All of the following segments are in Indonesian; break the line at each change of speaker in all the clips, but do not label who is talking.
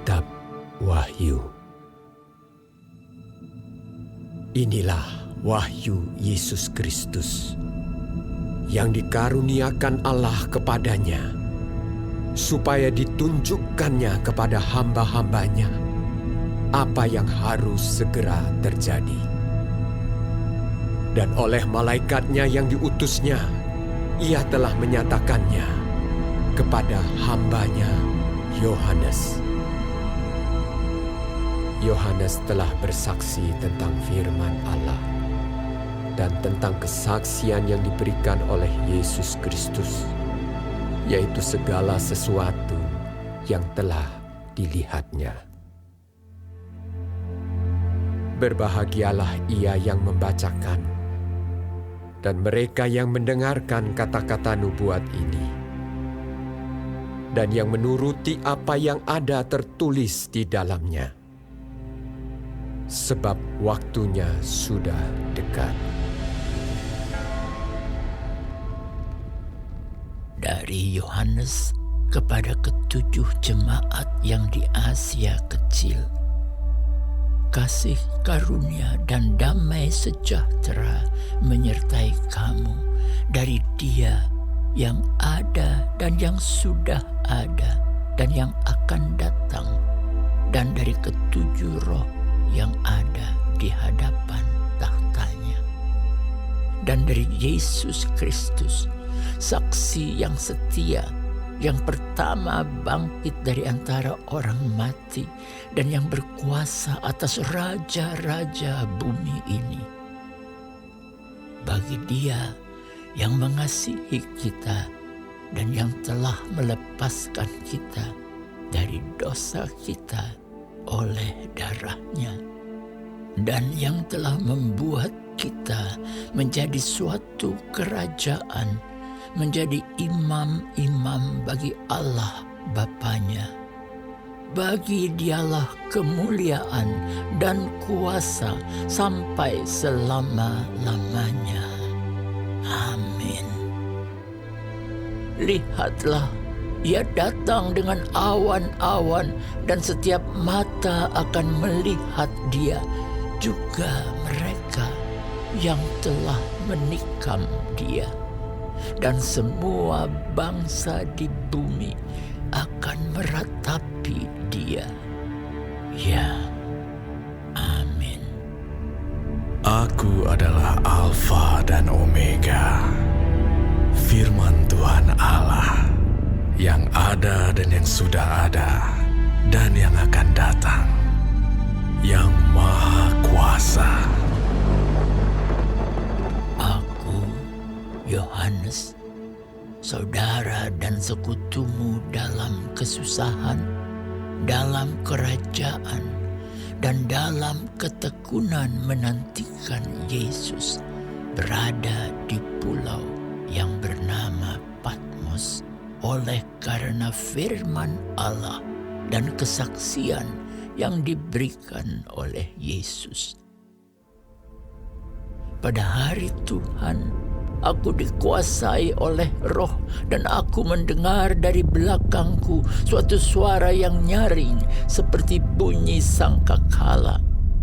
Kitab Wahyu. Inilah wahyu Yesus Kristus yang dikaruniakan Allah kepadanya, supaya ditunjukkannya kepada hamba-hambanya apa yang harus segera terjadi. Dan oleh malaikatnya yang diutusnya, ia telah menyatakannya kepada hambanya Yohanes. Yohanes telah bersaksi tentang firman Allah dan tentang kesaksian yang diberikan oleh Yesus Kristus, yaitu segala sesuatu yang telah dilihatnya. Berbahagialah ia yang membacakan dan mereka yang mendengarkan kata-kata nubuat ini, dan yang menuruti apa yang ada tertulis di dalamnya, sebab waktunya sudah dekat.
Dari Yohanes kepada ketujuh jemaat yang di Asia Kecil, kasih karunia dan damai sejahtera menyertai kamu dari Dia yang ada dan yang sudah ada dan yang akan datang, dan dari ketujuh roh yang ada di hadapan tahtanya, dan dari Yesus Kristus, saksi yang setia, yang pertama bangkit dari antara orang mati dan yang berkuasa atas raja-raja bumi ini. Bagi Dia yang mengasihi kita dan yang telah melepaskan kita dari dosa kita oleh darah-Nya, dan yang telah membuat kita menjadi suatu kerajaan, menjadi imam-imam bagi Allah Bapa-Nya. Bagi Dialah kemuliaan dan kuasa sampai selama-lamanya. Amin. Lihatlah, Ia datang dengan awan-awan, dan setiap mata akan melihat Dia, juga mereka yang telah menikam Dia. Dan semua bangsa di bumi akan meratapi Dia. Ya, amin.
Aku adalah Alfa dan Omega, firman Tuhan Allah, yang ada dan yang sudah ada dan yang akan datang, yang Maha Kuasa.
Yohanes, saudara dan sekutumu dalam kesusahan, dalam kerajaan, dan dalam ketekunan menantikan Yesus, berada di pulau yang bernama Patmos oleh karena firman Allah dan kesaksian yang diberikan oleh Yesus. Pada hari Tuhan, aku dikuasai oleh Roh, dan aku mendengar dari belakangku suatu suara yang nyaring seperti bunyi sangkakala.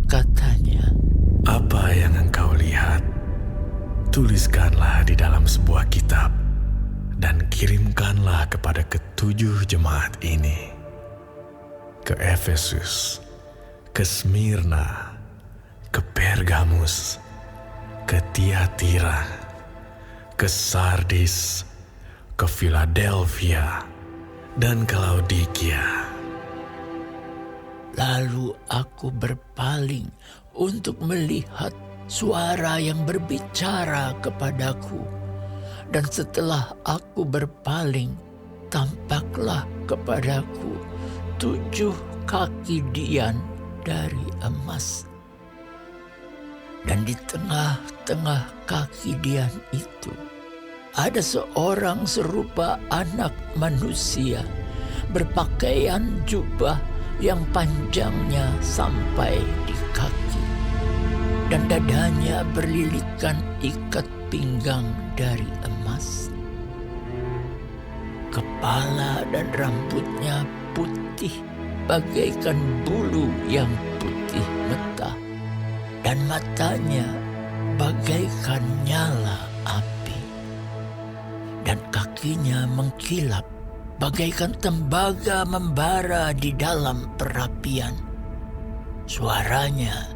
Katanya,
"Apa yang engkau lihat, tuliskanlah di dalam sebuah kitab dan kirimkanlah kepada ketujuh jemaat ini: ke Efesus, ke Smyrna, ke Pergamus, ke Tiatira, ke Sardis, ke Philadelphia, dan ke Laodikia."
Lalu aku berpaling untuk melihat suara yang berbicara kepadaku. Dan setelah aku berpaling, tampaklah kepadaku 7 kaki dian dari emas. Dan di tengah-tengah kaki dian itu ada seorang serupa anak manusia, berpakaian jubah yang panjangnya sampai di kaki, dan dadanya berlilitkan ikat pinggang dari emas. Kepala dan rambutnya putih bagaikan bulu yang putih mentah, dan matanya bagaikan nyala api, dan kakinya mengkilap bagaikan tembaga membara di dalam perapian. Suaranya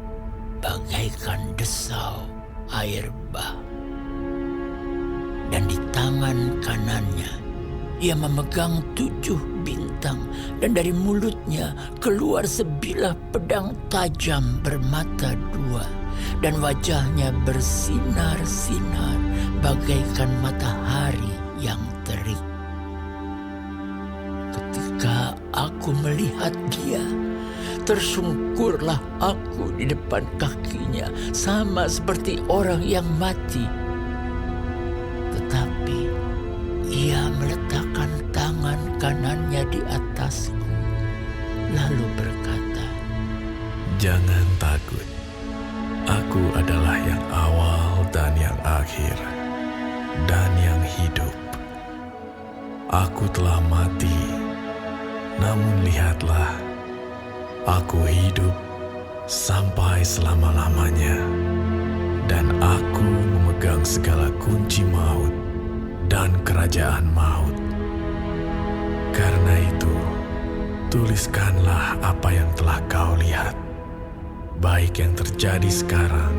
bagaikan desau air bah. Dan di tangan kanannya ia memegang 7 bintang, dan dari mulutnya keluar sebilah pedang tajam bermata 2, dan wajahnya bersinar-sinar bagaikan matahari yang terik. Ketika aku melihat dia, tersungkurlah aku di depan kakinya, sama seperti orang yang mati. Tetapi ia meletakkan tangan kanannya di atasku, lalu berkata,
"Jangan takut. Aku adalah yang awal dan yang akhir, dan yang hidup. Aku telah mati, namun lihatlah, aku hidup sampai selama-lamanya, dan aku memegang segala kunci maut dan kerajaan maut. Karena itu, tuliskanlah apa yang telah kau lihat, baik yang terjadi sekarang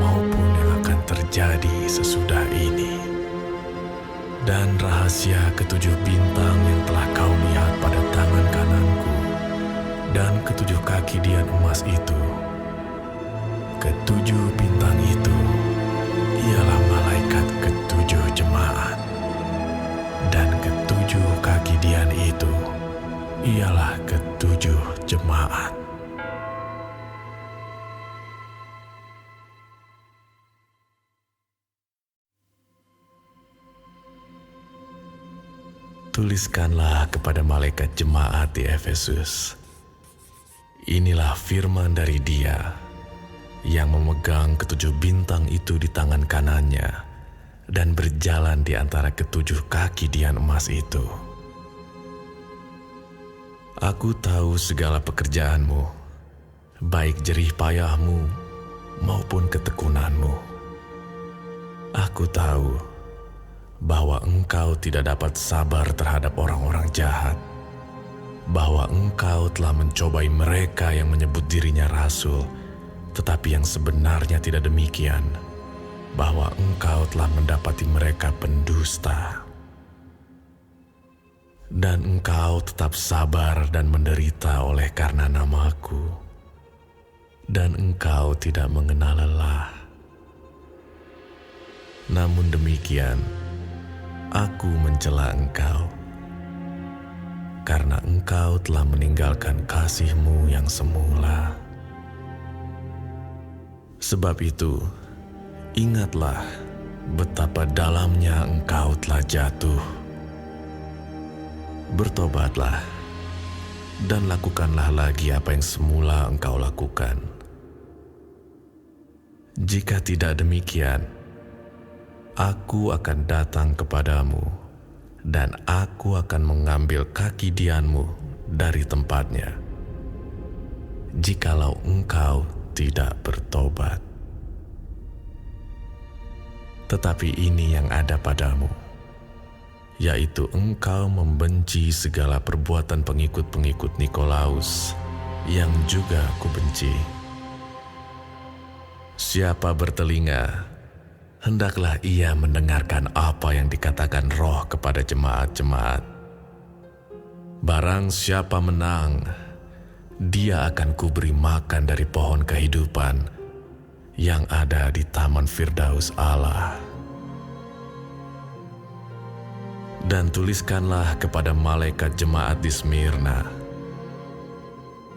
maupun yang akan terjadi sesudah ini. Dan rahasia ke7 bintang yang telah kau lihat pada tangan kananku dan ke7 kaki dian emas itu. Ke7 bintang itu ialah malaikat ke7 jemaat, dan ke7 kaki dian itu ialah ke7 jemaat." Tuliskanlah kepada malaikat jemaat di Efesus, inilah firman dari Dia yang memegang ke7 bintang itu di tangan kanannya dan berjalan di antara ke7 kaki dian emas itu. Aku tahu segala pekerjaanmu, baik jerih payahmu maupun ketekunanmu. Aku tahu bahwa engkau tidak dapat sabar terhadap orang-orang jahat, bahwa engkau telah mencobai mereka yang menyebut dirinya rasul, tetapi yang sebenarnya tidak demikian, bahwa engkau telah mendapati mereka pendusta. Dan engkau tetap sabar dan menderita oleh karena namaku, dan engkau tidak mengenal lelah. Namun demikian, aku mencela engkau, karena engkau telah meninggalkan kasih-Mu yang semula. Sebab itu, ingatlah betapa dalamnya engkau telah jatuh. Bertobatlah, dan lakukanlah lagi apa yang semula engkau lakukan. Jika tidak demikian, aku akan datang kepadamu, dan aku akan mengambil kaki dianmu dari tempatnya, jikalau engkau tidak bertobat. Tetapi ini yang ada padamu, yaitu engkau membenci segala perbuatan pengikut-pengikut Nikolaus, yang juga kubenci. Siapa bertelinga, hendaklah ia mendengarkan apa yang dikatakan Roh kepada jemaat-jemaat. Barang siapa menang, dia akan kuberi makan dari pohon kehidupan yang ada di Taman Firdaus Allah. Dan tuliskanlah kepada malaikat jemaat di Smyrna,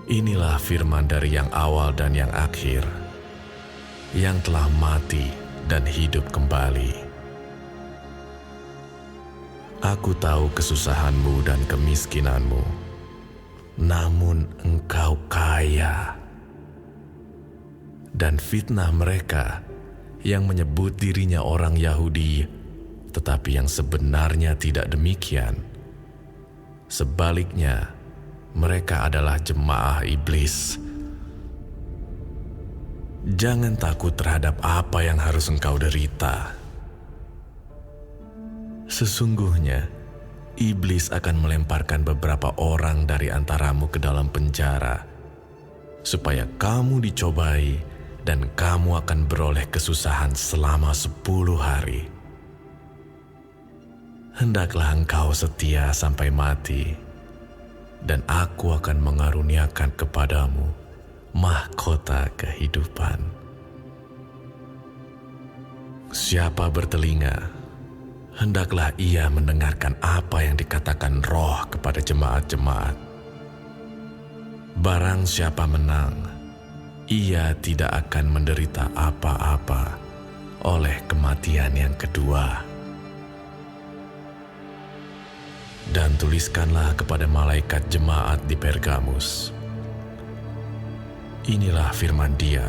inilah firman dari yang awal dan yang akhir, yang telah mati dan hidup kembali. Aku tahu kesusahanmu dan kemiskinanmu, namun engkau kaya. Dan fitnah mereka yang menyebut dirinya orang Yahudi, tetapi yang sebenarnya tidak demikian. Sebaliknya, mereka adalah jemaah iblis. Jangan takut terhadap apa yang harus engkau derita. Sesungguhnya, iblis akan melemparkan beberapa orang dari antaramu ke dalam penjara, supaya kamu dicobai dan kamu akan beroleh kesusahan selama 10 hari. Hendaklah engkau setia sampai mati, dan aku akan mengaruniakan kepadamu mahkota kehidupan. Siapa bertelinga, hendaklah ia mendengarkan apa yang dikatakan Roh kepada jemaat-jemaat. Barang siapa menang, ia tidak akan menderita apa-apa oleh kematian yang kedua. Dan tuliskanlah kepada malaikat jemaat di Pergamus. Inilah firman Dia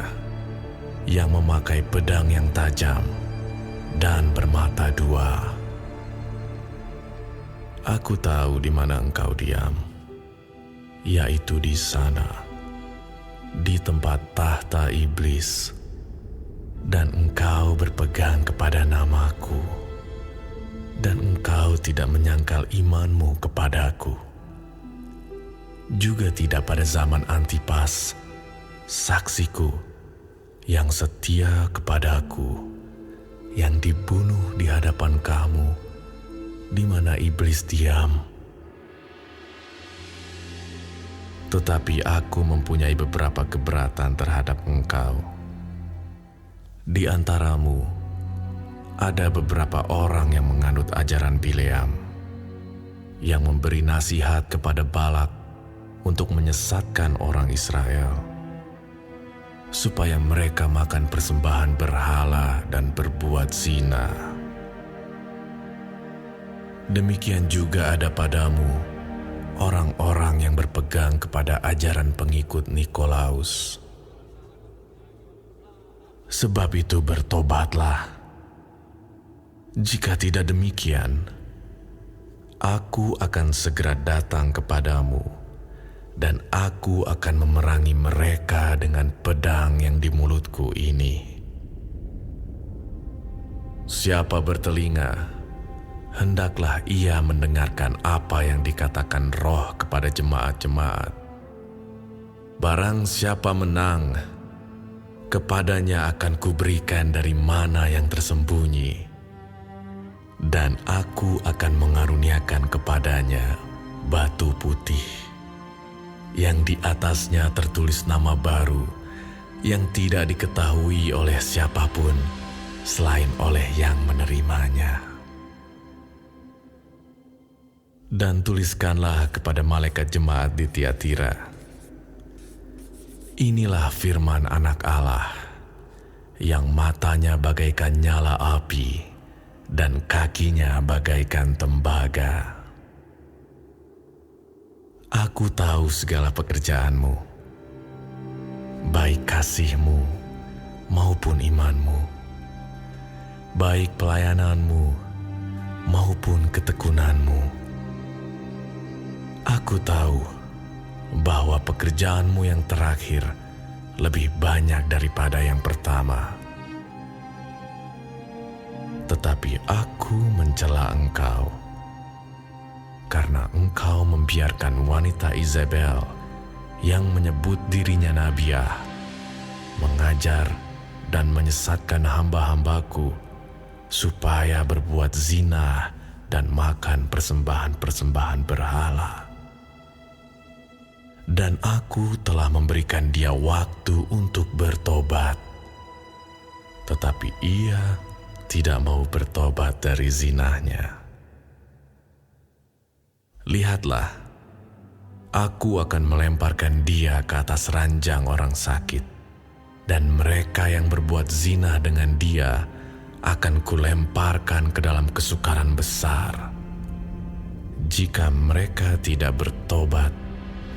yang memakai pedang yang tajam dan bermata dua. Aku tahu di mana engkau diam, yaitu di sana, di tempat tahta iblis, dan engkau berpegang kepada namaku, dan engkau tidak menyangkal imanmu kepadaku. Juga tidak pada zaman Antipas, saksiku, yang setia kepadaku, yang dibunuh di hadapan kamu, di mana iblis diam. Tetapi aku mempunyai beberapa keberatan terhadap engkau. Di antaramu ada beberapa orang yang menganut ajaran Bileam, yang memberi nasihat kepada Balak untuk menyesatkan orang Israel, supaya mereka makan persembahan berhala dan berbuat zina. Demikian juga ada padamu orang-orang yang berpegang kepada ajaran pengikut Nikolaus. Sebab itu bertobatlah. Jika tidak demikian, aku akan segera datang kepadamu, dan aku akan memerangi mereka dengan pedang yang di mulutku ini. Siapa bertelinga, hendaklah ia mendengarkan apa yang dikatakan Roh kepada jemaat-jemaat. Barang siapa menang, kepadanya akan kuberikan dari mana yang tersembunyi, dan aku akan mengaruniakan kepadanya batu putih, yang di atasnya tertulis nama baru, yang tidak diketahui oleh siapapun selain oleh yang menerimanya. Dan tuliskanlah kepada malaikat jemaat di Tiatira, inilah firman Anak Allah, yang matanya bagaikan nyala api, dan kakinya bagaikan tembaga. Aku tahu segala pekerjaanmu, baik kasihmu maupun imanmu, baik pelayananmu maupun ketekunanmu. Aku tahu bahwa pekerjaanmu yang terakhir lebih banyak daripada yang pertama. Tetapi aku mencela engkau, karena engkau membiarkan wanita Izabel yang menyebut dirinya nabiah, mengajar dan menyesatkan hamba-hambaku supaya berbuat zina dan makan persembahan-persembahan berhala. Dan aku telah memberikan dia waktu untuk bertobat, tetapi ia tidak mau bertobat dari zinahnya. Lihatlah, aku akan melemparkan dia ke atas ranjang orang sakit, dan mereka yang berbuat zina dengan dia akan kulemparkan ke dalam kesukaran besar, jika mereka tidak bertobat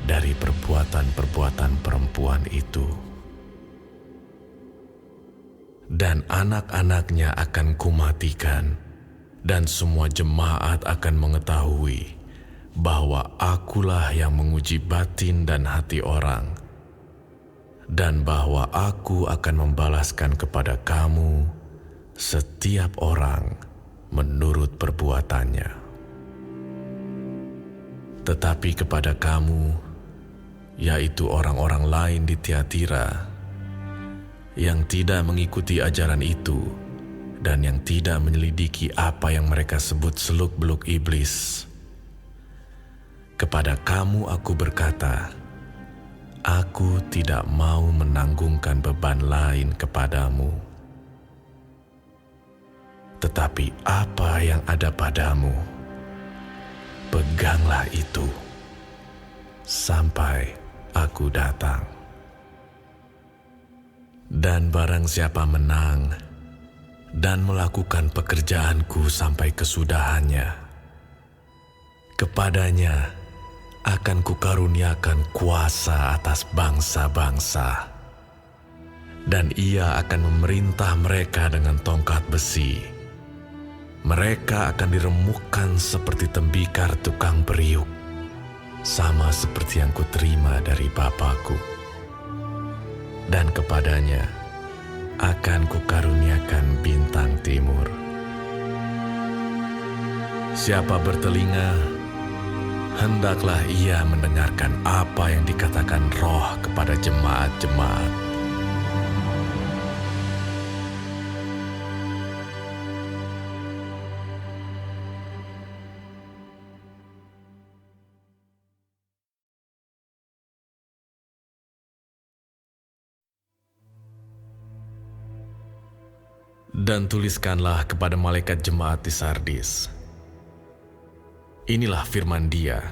dari perbuatan-perbuatan perempuan itu. Dan anak-anaknya akan kumatikan, dan semua jemaat akan mengetahui bahwa akulah yang menguji batin dan hati orang, dan bahwa aku akan membalaskan kepada kamu setiap orang menurut perbuatannya. Tetapi kepada kamu, yaitu orang-orang lain di Tiatira, yang tidak mengikuti ajaran itu dan yang tidak menyelidiki apa yang mereka sebut seluk-beluk iblis, kepada kamu aku berkata, aku tidak mau menanggungkan beban lain kepadamu. Tetapi apa yang ada padamu, peganglah itu sampai aku datang. Dan barang siapa menang dan melakukan pekerjaanku sampai kesudahannya, kepadanya akan kukaruniakan kuasa atas bangsa-bangsa, dan ia akan memerintah mereka dengan tongkat besi. Mereka akan diremukkan seperti tembikar tukang periuk, sama seperti yang kuterima dari Bapa-Ku. Dan kepadanya akan kukaruniakan bintang timur. Siapa bertelinga, hendaklah ia mendengarkan apa yang dikatakan Roh kepada jemaat-jemaat. Dan tuliskanlah kepada malaikat jemaat di Sardis. Inilah firman Dia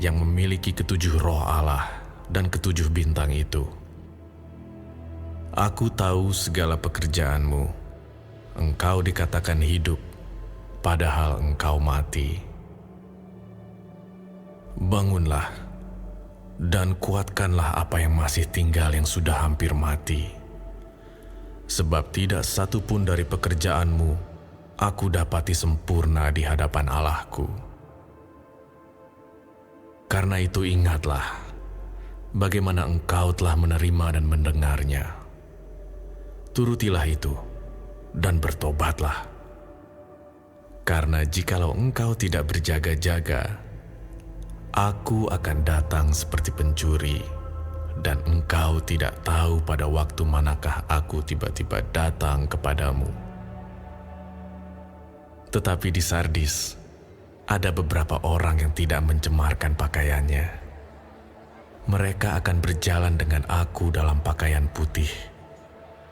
yang memiliki ketujuh roh Allah dan ketujuh bintang itu. Aku tahu segala pekerjaanmu. Engkau dikatakan hidup, padahal engkau mati. Bangunlah dan kuatkanlah apa yang masih tinggal yang sudah hampir mati. Sebab tidak satu pun dari pekerjaanmu aku dapati sempurna di hadapan Allahku. Karena itu ingatlah bagaimana engkau telah menerima dan mendengarnya. Turutilah itu dan bertobatlah. Karena jikalau engkau tidak berjaga-jaga, aku akan datang seperti pencuri, dan engkau tidak tahu pada waktu manakah aku tiba-tiba datang kepadamu. Tetapi di Sardis ada beberapa orang yang tidak mencemarkan pakaiannya. Mereka akan berjalan dengan aku dalam pakaian putih,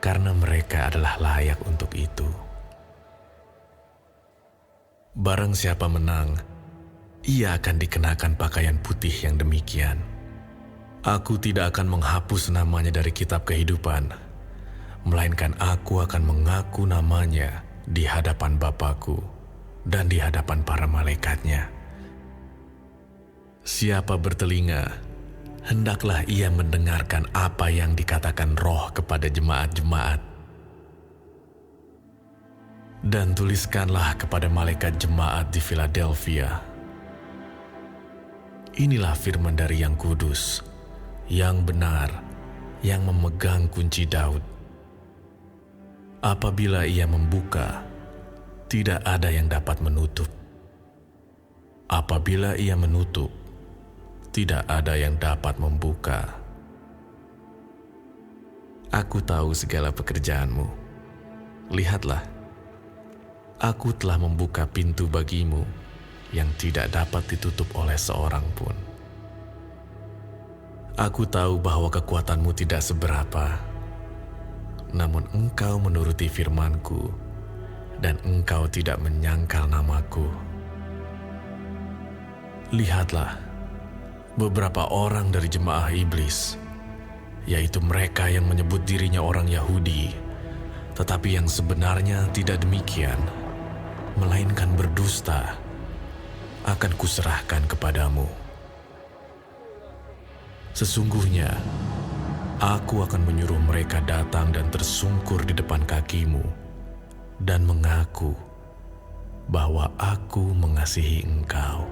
karena mereka adalah layak untuk itu. Barang siapa menang, ia akan dikenakan pakaian putih yang demikian. Aku tidak akan menghapus namanya dari kitab kehidupan, melainkan aku akan mengaku namanya di hadapan Bapa-Ku dan di hadapan para malaikatnya. Siapa bertelinga, hendaklah ia mendengarkan apa yang dikatakan Roh kepada jemaat-jemaat. Dan tuliskanlah kepada malaikat jemaat di Philadelphia. Inilah firman dari Yang Kudus, yang benar, yang memegang kunci Daud. Apabila ia membuka, tidak ada yang dapat menutup. Apabila ia menutup, tidak ada yang dapat membuka. Aku tahu segala pekerjaanmu. Lihatlah, aku telah membuka pintu bagimu yang tidak dapat ditutup oleh seorang pun. Aku tahu bahwa kekuatanmu tidak seberapa, namun engkau menuruti firman-Ku, dan engkau tidak menyangkal namaku. Lihatlah, beberapa orang dari jemaah iblis, yaitu mereka yang menyebut dirinya orang Yahudi, tetapi yang sebenarnya tidak demikian, melainkan berdusta, akan kuserahkan kepadamu. Sesungguhnya, aku akan menyuruh mereka datang dan tersungkur di depan kakimu dan mengaku bahwa aku mengasihi engkau.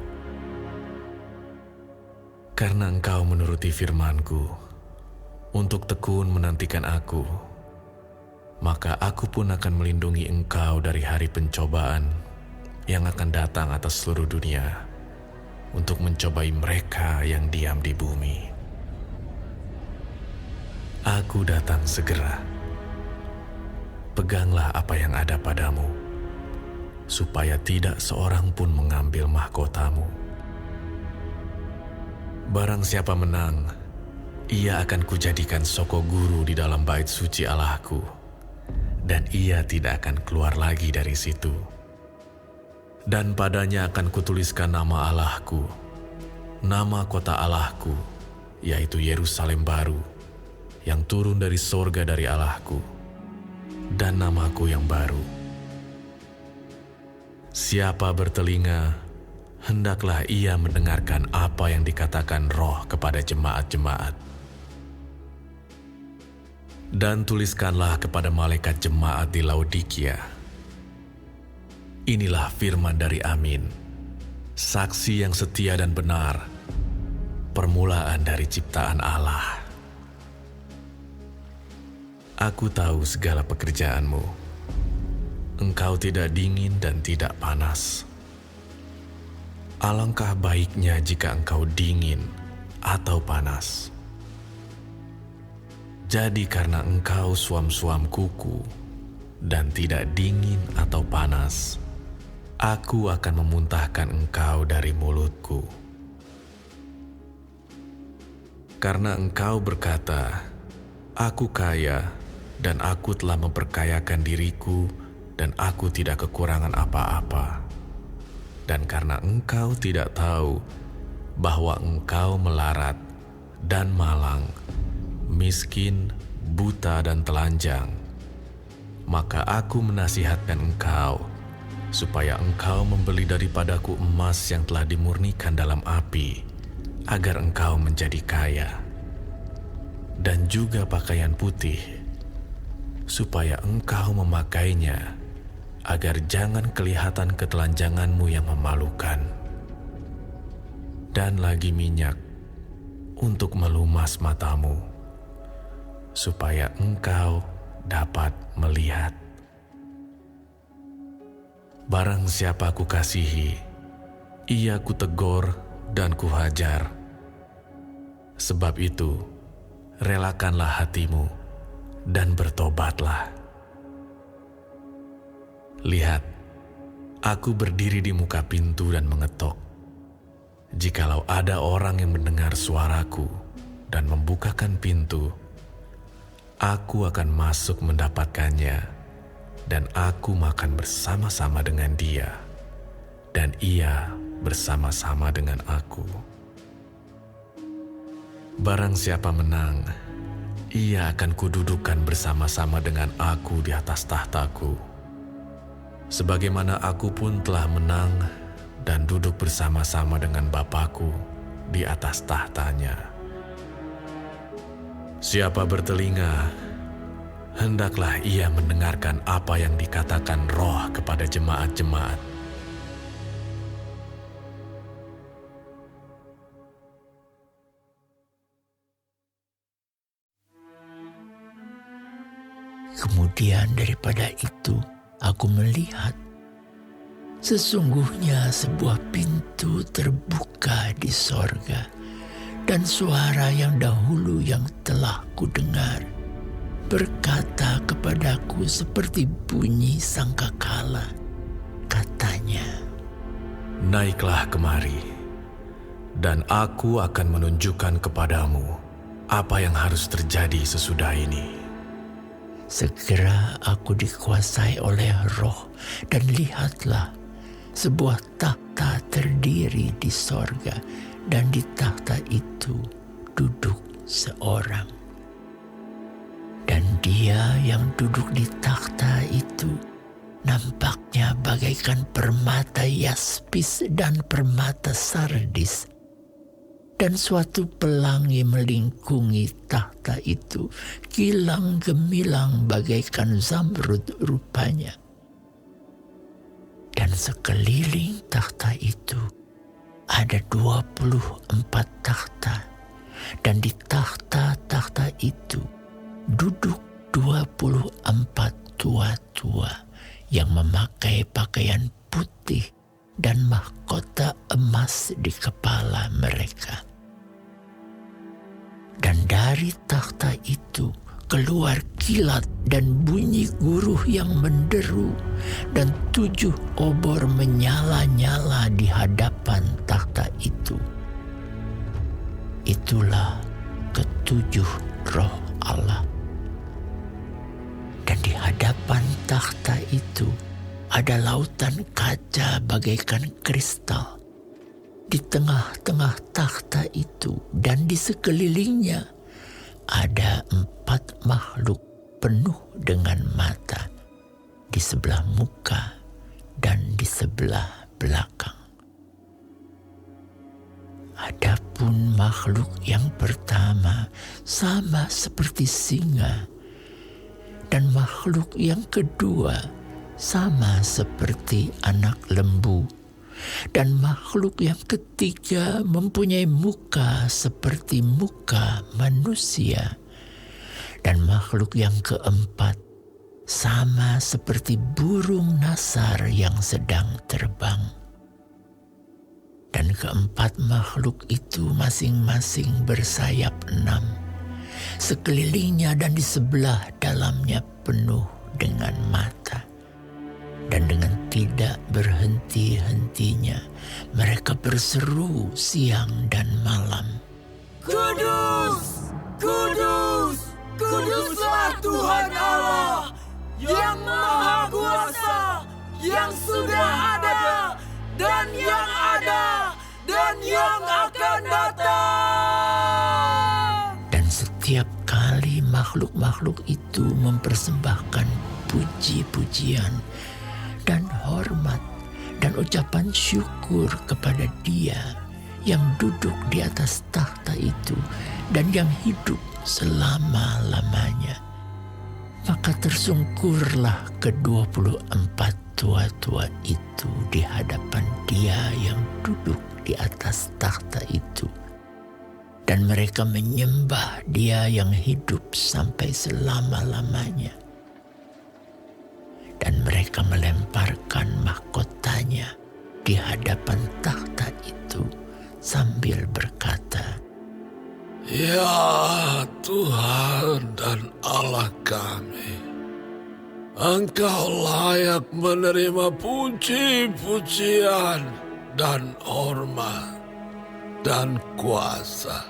Karena engkau menuruti firman-Ku untuk tekun menantikan Aku, maka Aku pun akan melindungi engkau dari hari pencobaan yang akan datang atas seluruh dunia untuk mencobai mereka yang diam di bumi. Aku datang segera. Peganglah apa yang ada padamu, supaya tidak seorang pun mengambil mahkotamu. Barang siapa menang, ia akan kujadikan soko guru di dalam bait suci Allahku, dan ia tidak akan keluar lagi dari situ. Dan padanya akan kutuliskan nama Allahku, nama kota Allahku, yaitu Yerusalem baru, yang turun dari sorga dari Allahku, dan namaku yang baru. Siapa bertelinga, hendaklah ia mendengarkan apa yang dikatakan Roh kepada jemaat-jemaat. Dan tuliskanlah kepada malaikat jemaat di Laodikia. Inilah firman dari Amin, saksi yang setia dan benar, permulaan dari ciptaan Allah. Aku tahu segala pekerjaanmu. Engkau tidak dingin dan tidak panas. Alangkah baiknya jika engkau dingin atau panas. Jadi karena engkau suam-suam kuku dan tidak dingin atau panas, Aku akan memuntahkan engkau dari mulutku. Karena engkau berkata, Aku kaya dan aku telah memperkayakan diriku dan aku tidak kekurangan apa-apa. Dan karena engkau tidak tahu bahwa engkau melarat dan malang, miskin, buta dan telanjang, maka aku menasihatkan engkau supaya engkau membeli daripadaku emas yang telah dimurnikan dalam api, agar engkau menjadi kaya, dan juga pakaian putih, supaya engkau memakainya, agar jangan kelihatan ketelanjanganmu yang memalukan, dan lagi minyak untuk melumas matamu, supaya engkau dapat melihat. Barang siapa kukasihi, ia kutegur dan kuhajar. Sebab itu, relakanlah hatimu dan bertobatlah. Lihat, aku berdiri di muka pintu dan mengetok. Jikalau ada orang yang mendengar suaraku dan membukakan pintu, aku akan masuk mendapatkannya, dan aku makan bersama-sama dengan dia, dan ia bersama-sama dengan aku. Barang siapa menang, ia akan kududukan bersama-sama dengan aku di atas tahtaku, sebagaimana aku pun telah menang dan duduk bersama-sama dengan Bapa-Ku di atas tahtanya. Siapa bertelinga, hendaklah ia mendengarkan apa yang dikatakan Roh kepada jemaat-jemaat.
Kemudian daripada itu, aku melihat sesungguhnya sebuah pintu terbuka di sorga, dan suara yang dahulu yang telah kudengar berkata kepadaku seperti bunyi sangkakala. Katanya,
Naiklah kemari, dan aku akan menunjukkan kepadamu apa yang harus terjadi sesudah ini.
segera aku dikuasai oleh Roh, dan lihatlah, sebuah takhta terdiri di sorga, dan di takhta itu duduk seorang. Dan dia yang duduk di takhta itu nampaknya bagaikan permata yaspis dan permata sardis. Dan suatu pelangi melingkungi takhta itu, kilang gemilang bagaikan zamrud rupanya. Dan sekeliling takhta itu ada 24 takhta, dan di takhta-takhta itu duduk 24 tua-tua yang memakai pakaian putih dan mahkota emas di kepala mereka. Dan dari takhta itu keluar kilat dan bunyi guruh yang menderu, dan 7 obor menyala-nyala di hadapan takhta itu. Itulah ketujuh roh Allah. Dan di hadapan takhta itu ada lautan kaca bagaikan kristal. Di tengah-tengah takhta itu dan di sekelilingnya ada 4 makhluk penuh dengan mata di sebelah muka dan di sebelah belakang. Adapun makhluk yang pertama sama seperti singa, dan makhluk yang kedua sama seperti anak lembu, dan makhluk yang ketiga mempunyai muka seperti muka manusia, dan makhluk yang keempat sama seperti burung nasar yang sedang terbang. Dan keempat makhluk itu masing-masing bersayap 6. Sekelilingnya dan di sebelah dalamnya penuh dengan mata. Dan dengan tidak berhenti-hentinya mereka berseru siang dan malam,
Kudus, kudus, kuduslah Tuhan Allah yang Maha Kuasa, yang sudah ada dan yang ada dan yang akan datang.
Dan setiap kali makhluk-makhluk itu mempersembahkan puji-pujian dan hormat dan ucapan syukur kepada Dia yang duduk di atas takhta itu dan yang hidup selama-lamanya. Maka tersungkurlah ke-24 tua-tua itu di hadapan Dia yang duduk di atas takhta itu. Dan mereka menyembah Dia yang hidup sampai selama-lamanya. Dan mereka melemparkan mahkotanya di hadapan takhta itu sambil berkata,
Ya Tuhan dan Allah kami, Engkau layak menerima puji-pujian dan hormat dan kuasa.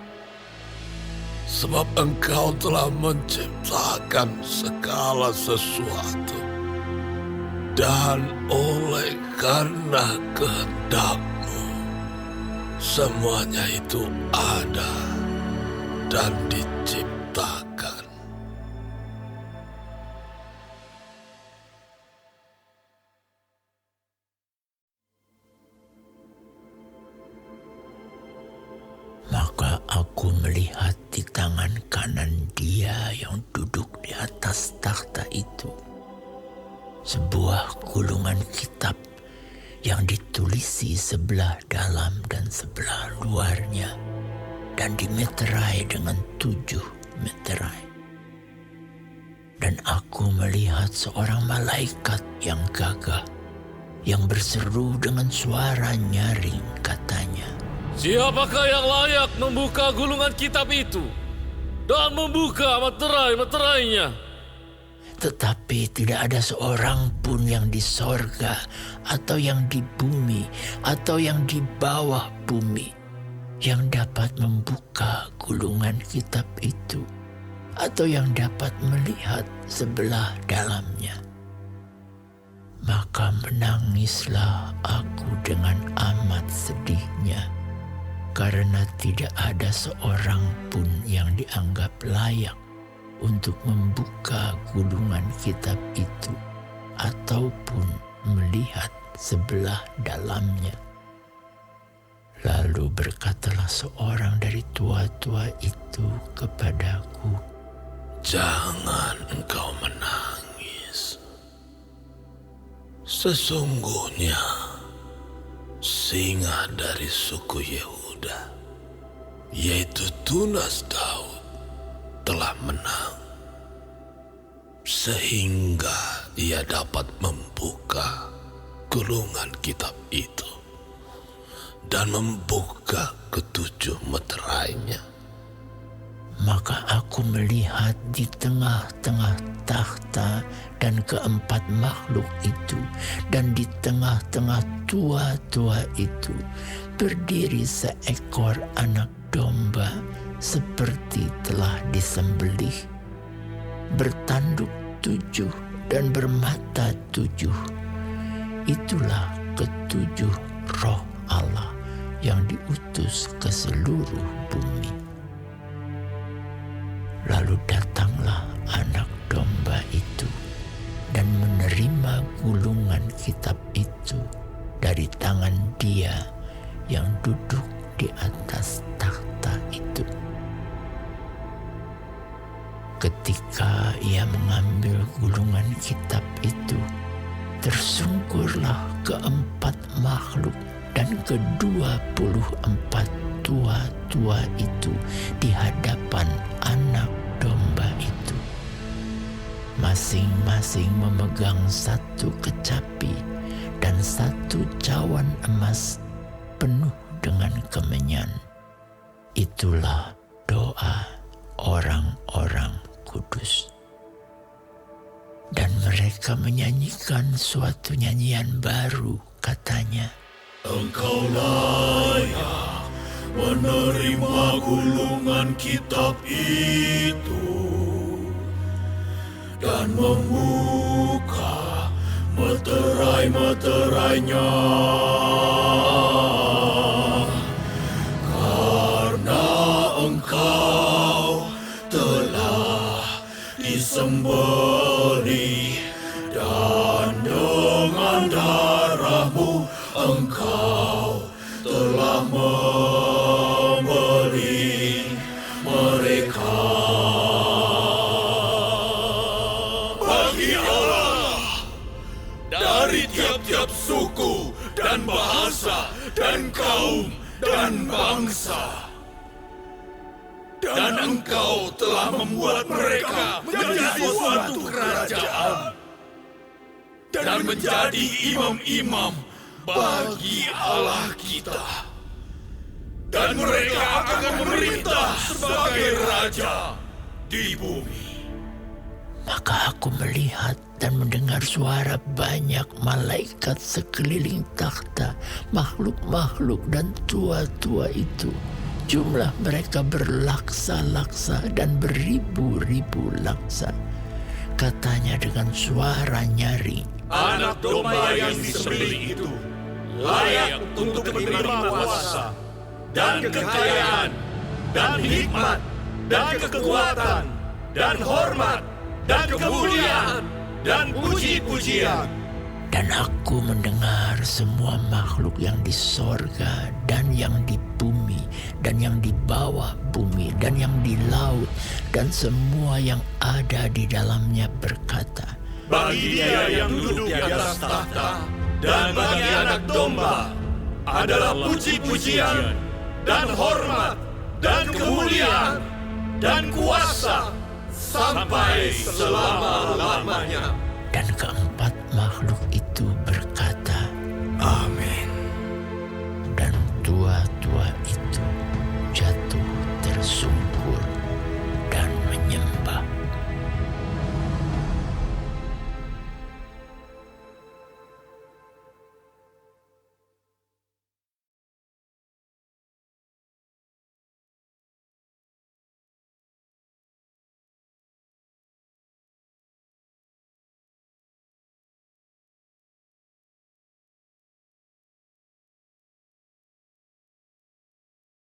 Sebab Engkau telah menciptakan segala sesuatu. Dan oleh karena kehendak-Mu, semuanya itu ada dan diciptakan.
Maka aku melihat di tangan kanan Dia yang duduk di atas takhta itu sebuah gulungan kitab yang ditulisi sebelah dalam dan sebelah luarnya dan dimeterai dengan 7 meterai. Dan aku melihat seorang malaikat yang gagah yang berseru dengan suara nyaring, katanya,
Siapakah yang layak membuka gulungan kitab itu dan membuka meterai-meterainya?
Tetapi tidak ada seorang pun yang di sorga atau yang di bumi atau yang di bawah bumi yang dapat membuka gulungan kitab itu atau yang dapat melihat sebelah dalamnya. Maka menangislah aku dengan amat sedihnya, karena tidak ada seorang pun yang dianggap layak untuk membuka gulungan kitab itu ataupun melihat sebelah dalamnya. Lalu berkatalah seorang dari tua-tua itu kepadaku,
Jangan engkau menangis. Sesungguhnya singa dari suku Yehuda, yaitu Tunas Daud, telah menang, sehingga ia dapat membuka gulungan kitab itu dan membuka ketujuh meterainya.
Maka aku melihat di tengah-tengah takhta dan keempat makhluk itu, dan di tengah-tengah tua-tua itu berdiri seekor anak domba seperti telah disembelih, bertanduk 7 dan bermata 7. Itulah ketujuh roh Allah yang diutus ke seluruh bumi. Lalu datanglah anak domba itu dan menerima gulungan kitab itu dari tangan Dia yang duduk di atas takhta itu. Ketika ia mengambil gulungan kitab itu, tersungkurlah keempat makhluk dan ke-24 tua-tua itu di hadapan anak domba itu. Masing-masing memegang satu kecapi dan satu cawan emas penuh dengan kemenyan. Itulah doa orang-orang kudus. Dan mereka menyanyikan suatu nyanyian baru, katanya,
Engkau layak menerima gulungan kitab itu dan membuka meterai-meterainya, karena engkau telah disembelih dan dengan darahmu engkau telah membeli mereka. Bagi Allah dari tiap-tiap suku dan bahasa dan kaum dan bangsa. Dan engkau telah membuat mereka menjadi suatu kerajaan dan menjadi imam-imam bagi Allah kita. Dan mereka akan memerintah sebagai raja di bumi.
Maka aku melihat dan mendengar suara banyak malaikat sekeliling takhta, makhluk-makhluk dan tua-tua itu. Jumlah mereka berlaksa-laksa dan beribu-ribu laksa. Katanya dengan suara nyaring,
Anak domba yang disembelih itu layak untuk menerima kuasa dan kekayaan dan hikmat dan kekuatan dan hormat dan kemuliaan dan puji-pujian.
dan aku mendengar semua makhluk yang di sorga dan yang di bumi dan yang di bawah bumi dan yang di laut dan semua yang ada di dalamnya berkata,
Bagi Dia yang duduk di atas tahta dan bagi anak domba adalah puji-pujian dan hormat dan kemuliaan dan kuasa sampai selama-lamanya.
dan keempat makhluk